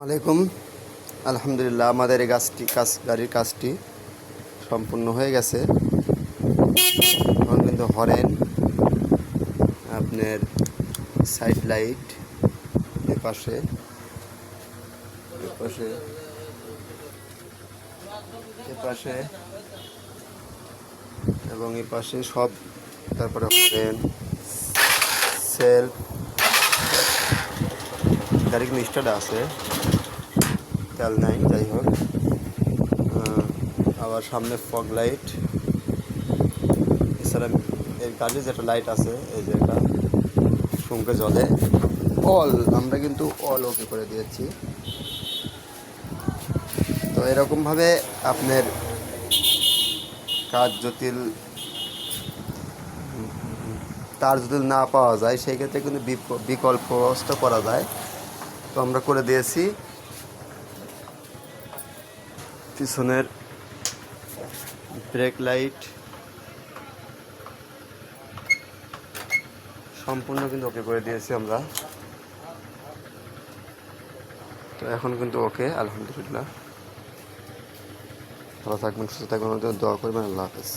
আলাইকুম। আলহামদুলিল্লাহ, আমাদের এই গাড়ির কাজটি সম্পূর্ণ হয়ে গেছে। এখন কিন্তু হরেন, আপনার সাইড লাইট, এপাশে এপাশে এপাশে এবং এপাশে সব, তারপরে হরেন, সেলফ, গাড়ি কিন্তু স্টার্ট আছে, তেল নাই, যাই হোক। আবার সামনে ফগ লাইট, এছাড়া এই গাড়ির যেটা লাইট আছে, এই যে এটা শুঙ্কে জলে অল, আমরা কিন্তু অল ওকে করে দিয়েছি। তো এরকমভাবে আপনার কাজ জটিল তার যদি না পাওয়া যায়, সেই ক্ষেত্রে কিন্তু বিকল্প ব্যবস্থা করা যায়। তো আমরা করে দিয়েছি। পিছনের ব্রেক লাইট সম্পূর্ণ কিন্তু ওকে করে দিয়েছি আমরা। তো এখন কিন্তু ওকে, আলহামদুলিল্লাহ। ভালো থাকবেন, সুস্থ থাকবেন, দোয়া করবেন। আল্লাহ হাফেজ।